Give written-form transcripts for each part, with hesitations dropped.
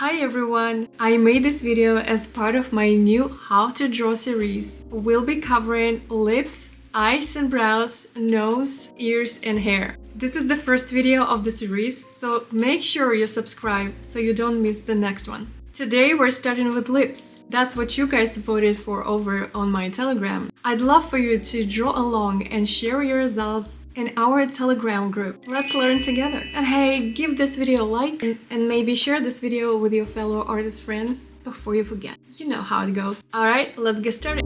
Hi everyone! I made this video as part of my new How to Draw series. We'll be covering lips, eyes and brows, nose, ears and hair. This is the first video of the series, so make sure you subscribe so you don't miss the next one. Today we're starting with lips. That's what you guys voted for over on my Telegram. I'd love for you to draw along and share your results in our Telegram group. Let's learn together. And hey, give this video a like and maybe share this video with your fellow artist friends before you forget. You know how it goes. Alright, let's get started.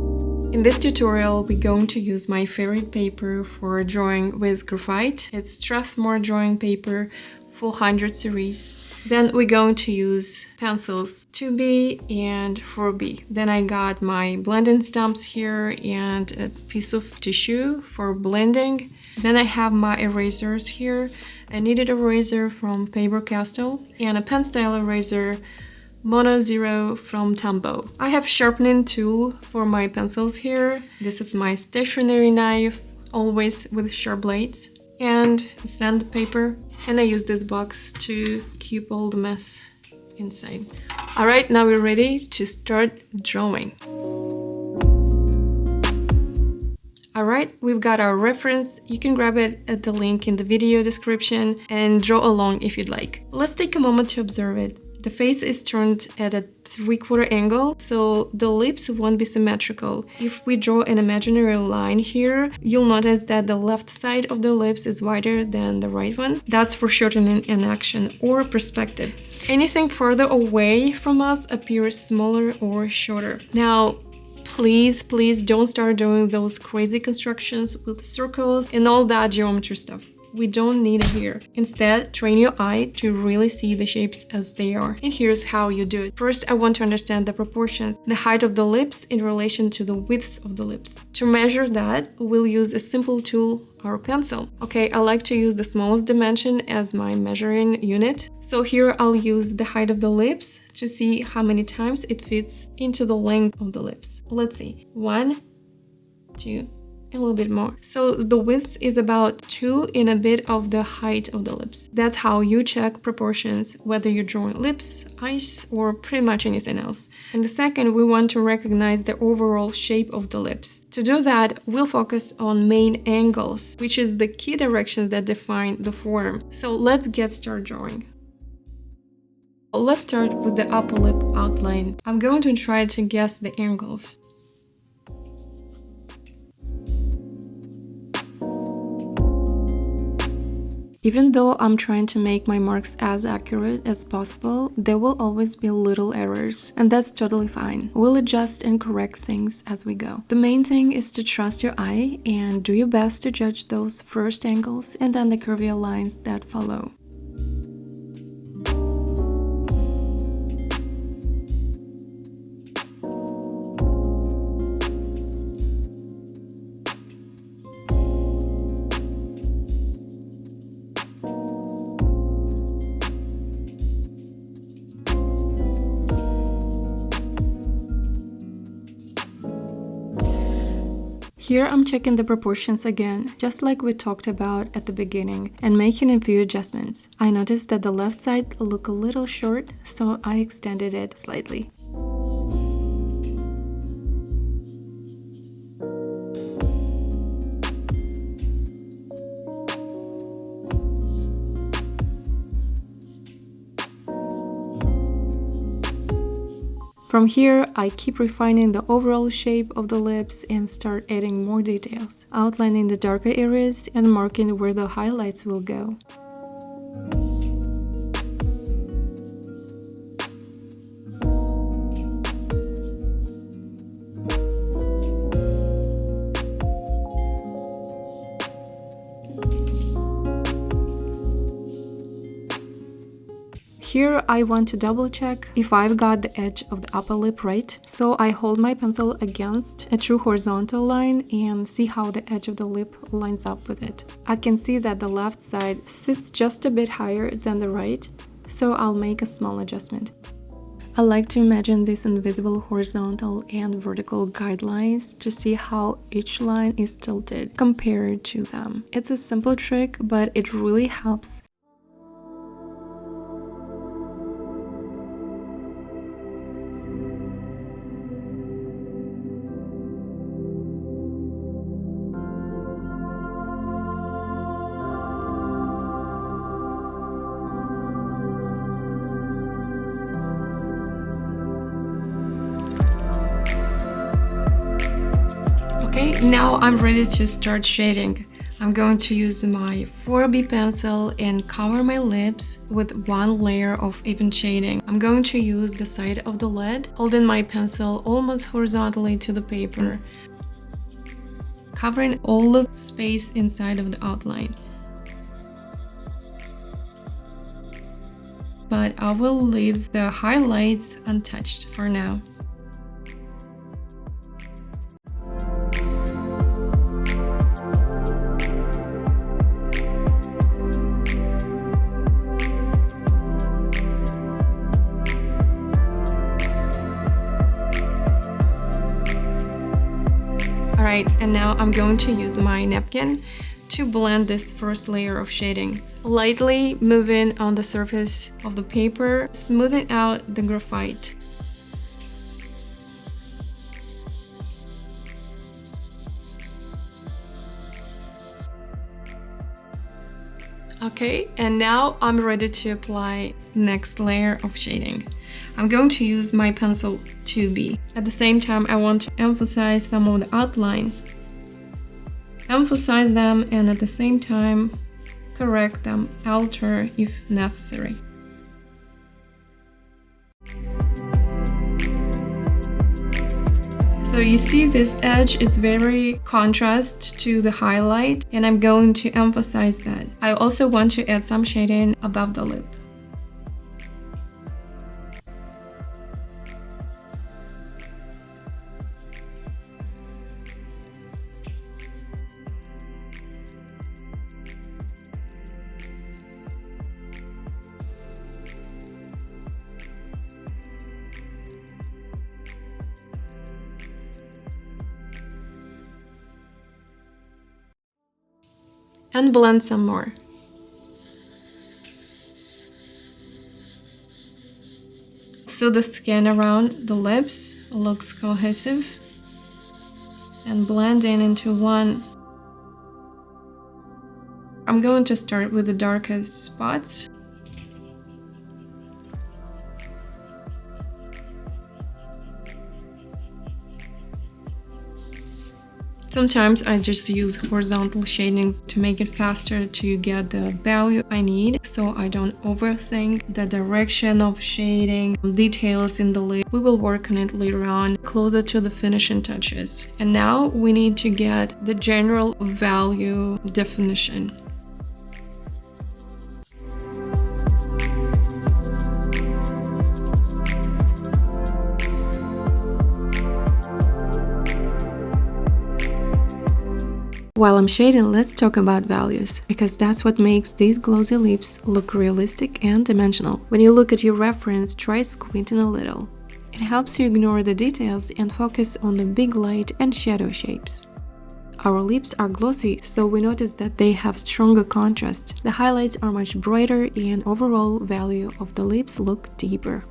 In this tutorial, we're going to use my favorite paper for drawing with graphite. It's Strathmore drawing paper 400 series. Then we're going to use pencils 2B and 4B. Then I got my blending stumps here and a piece of tissue for blending. Then I have my erasers here, a kneaded eraser from Faber-Castell and a pen style eraser Mono Zero from Tombow. I have sharpening tool for my pencils here. This is my stationery knife, always with sharp blades, and sandpaper. And I use this box to keep all the mess inside. Alright, now we're ready to start drawing. Alright, we've got our reference. You can grab it at the link in the video description and draw along if you'd like. Let's take a moment to observe it. The face is turned at a 3/4 angle, so the lips won't be symmetrical. If we draw an imaginary line here, you'll notice that the left side of the lips is wider than the right one. That's for shortening an action or perspective. Anything further away from us appears smaller or shorter. Now, please don't start doing those crazy constructions with circles and all that geometry stuff. We don't need it here. Instead, train your eye to really see the shapes as they are. And here's how you do it. First, I want to understand the proportions, the height of the lips in relation to the width of the lips. To measure that, we'll use a simple tool, our pencil. Okay, I like to use the smallest dimension as my measuring unit. So here I'll use the height of the lips to see how many times it fits into the length of the lips. Let's see. 1, 2, a little bit more. So the width is about 2 and a bit of the height of the lips. That's how you check proportions, whether you're drawing lips, eyes, or pretty much anything else. And the second, we want to recognize the overall shape of the lips. To do that, we'll focus on main angles, which is the key directions that define the form. So let's get started drawing. Let's start with the upper lip outline. I'm going to try to guess the angles. Even though I'm trying to make my marks as accurate as possible, there will always be little errors, and that's totally fine. We'll adjust and correct things as we go. The main thing is to trust your eye and do your best to judge those first angles and then the curvier lines that follow. Here I'm checking the proportions again, just like we talked about at the beginning, and making a few adjustments. I noticed that the left side looked a little short, so I extended it slightly. From here, I keep refining the overall shape of the lips and start adding more details, outlining the darker areas and marking where the highlights will go. Here I want to double check if I've got the edge of the upper lip right, so I hold my pencil against a true horizontal line and see how the edge of the lip lines up with it. I can see that the left side sits just a bit higher than the right, so I'll make a small adjustment. I like to imagine these invisible horizontal and vertical guidelines to see how each line is tilted compared to them. It's a simple trick, but it really helps. Now I'm ready to start shading. I'm going to use my 4B pencil and cover my lips with one layer of even shading. I'm going to use the side of the lid, holding my pencil almost horizontally to the paper, covering all the space inside of the outline. But I will leave the highlights untouched for now. Alright, and now I'm going to use my napkin to blend this first layer of shading, lightly moving on the surface of the paper, smoothing out the graphite. Okay, and now I'm ready to apply next layer of shading. I'm going to use my pencil 2B. At the same time, I want to emphasize some of the outlines. Emphasize them and at the same time correct them, alter if necessary. So you see this edge is very contrast to the highlight, and I'm going to emphasize that. I also want to add some shading above the lip. And blend some more. So the skin around the lips looks cohesive and blending into one. I'm going to start with the darkest spots. Sometimes I just use horizontal shading to make it faster to get the value I need, so I don't overthink the direction of shading, details in the lip. We will work on it later on, closer to the finishing touches. And now we need to get the general value definition. While I'm shading, let's talk about values, because that's what makes these glossy lips look realistic and dimensional. When you look at your reference, try squinting a little. It helps you ignore the details and focus on the big light and shadow shapes. Our lips are glossy, so we notice that they have stronger contrast. The highlights are much brighter and overall value of the lips look deeper.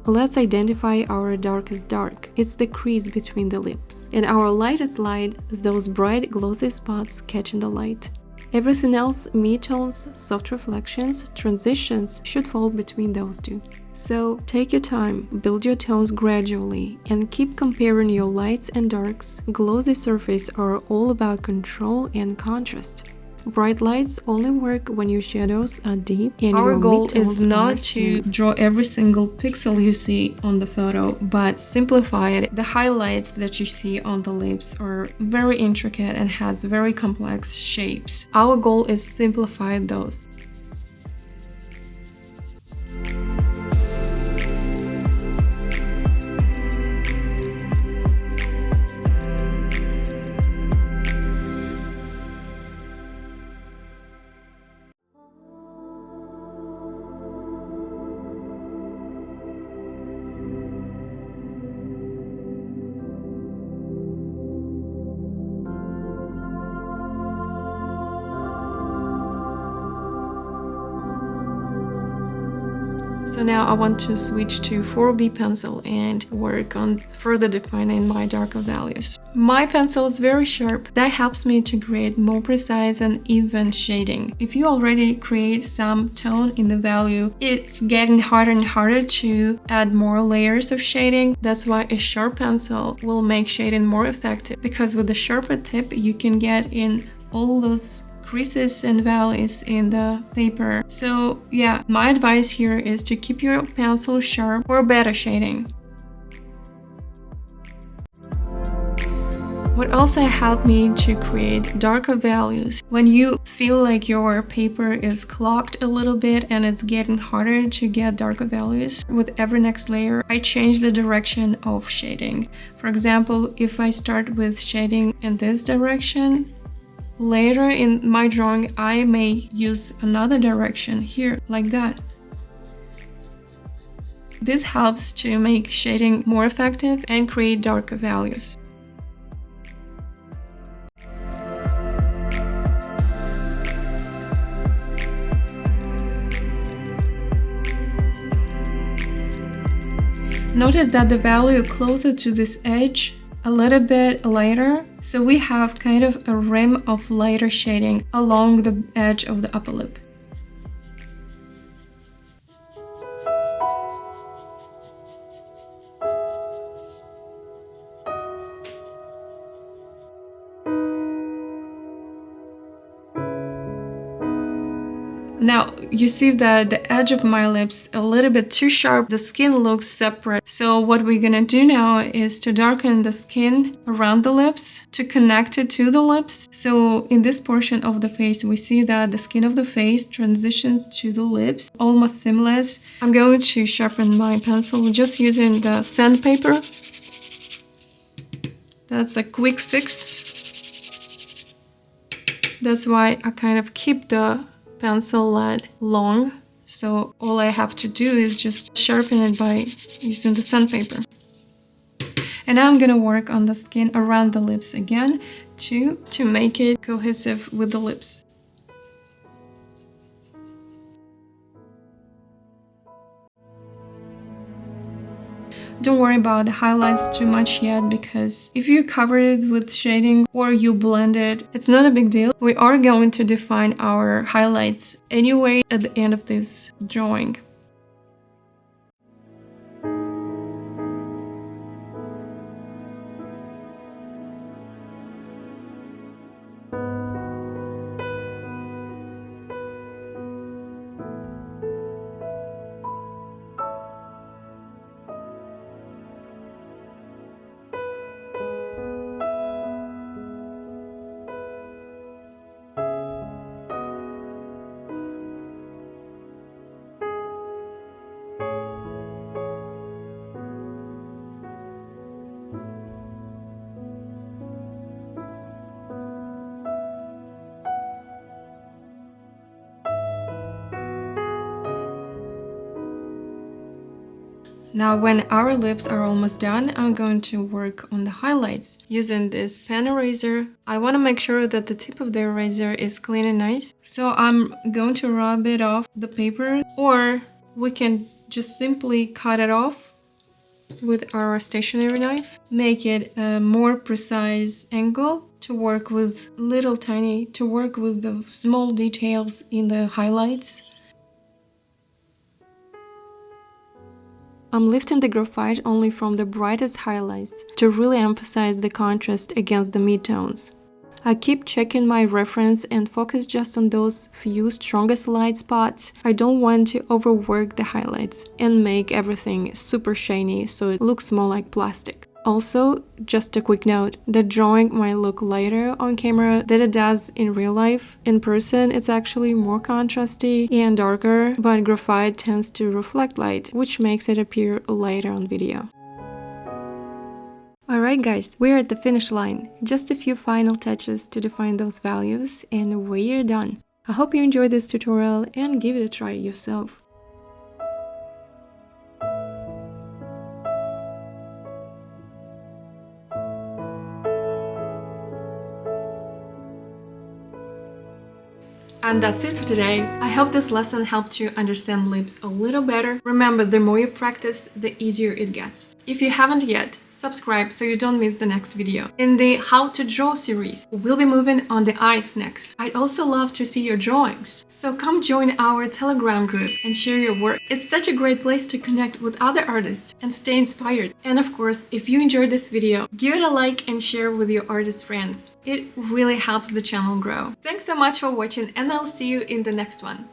Let's identify our darkest dark. It's the crease between the lips. And our lightest light, those bright glossy spots catching the light. Everything else, mid-tones, soft reflections, transitions, should fall between those two. So take your time, build your tones gradually, and keep comparing your lights and darks. Glossy surfaces are all about control and contrast. Bright lights only work when your shadows are deep and our Our goal is not to to draw every single pixel you see on the photo, but simplify it. The highlights that you see on the lips are very intricate and has very complex shapes. Our goal is simplify those. So now I want to switch to 4B pencil and work on further defining my darker values. My pencil is very sharp. That helps me to create more precise and even shading. If you already create some tone in the value, it's getting harder and harder to add more layers of shading. That's why a sharp pencil will make shading more effective, because with the sharper tip you can get in all those creases and valleys in the paper. So yeah, my advice here is to keep your pencil sharp for better shading. What also helped me to create darker values, when you feel like your paper is clogged a little bit and it's getting harder to get darker values, with every next layer I change the direction of shading. For example, if I start with shading in this direction, later in my drawing I may use another direction here, like that. This helps to make shading more effective and create darker values. Notice that the value closer to this edge a little bit lighter, so we have kind of a rim of lighter shading along the edge of the upper lip. Now, you see that the edge of my lips a little bit too sharp, the skin looks separate. So what we're gonna do now is to darken the skin around the lips to connect it to the lips. So in this portion of the face, we see that the skin of the face transitions to the lips, almost seamless. I'm going to sharpen my pencil just using the sandpaper. That's a quick fix. That's why I kind of keep the pencil lead long, so all I have to do is just sharpen it by using the sandpaper. And now I'm gonna work on the skin around the lips again to make it cohesive with the lips. Don't worry about the highlights too much yet, because if you cover it with shading or you blend it, it's not a big deal. We are going to define our highlights anyway at the end of this drawing. Now, when our lips are almost done, I'm going to work on the highlights. Using this pen eraser, I want to make sure that the tip of the eraser is clean and nice. So I'm going to rub it off the paper, or we can just simply cut it off with our stationery knife. Make it a more precise angle to work with to work with the small details in the highlights. I'm lifting the graphite only from the brightest highlights to really emphasize the contrast against the midtones. I keep checking my reference and focus just on those few strongest light spots. I don't want to overwork the highlights and make everything super shiny so it looks more like plastic. Also, just a quick note, the drawing might look lighter on camera than it does in real life. In person, it's actually more contrasty and darker, but graphite tends to reflect light, which makes it appear lighter on video. Alright guys, we're at the finish line. Just a few final touches to define those values and we're done. I hope you enjoyed this tutorial and give it a try yourself. And that's it for today. I hope this lesson helped you understand lips a little better. Remember, the more you practice, the easier it gets. If you haven't yet, subscribe so you don't miss the next video. In the How to Draw series, we'll be moving on the eyes next. I'd also love to see your drawings. So come join our Telegram group and share your work. It's such a great place to connect with other artists and stay inspired. And of course, if you enjoyed this video, give it a like and share with your artist friends. It really helps the channel grow. Thanks so much for watching, and I'll see you in the next one.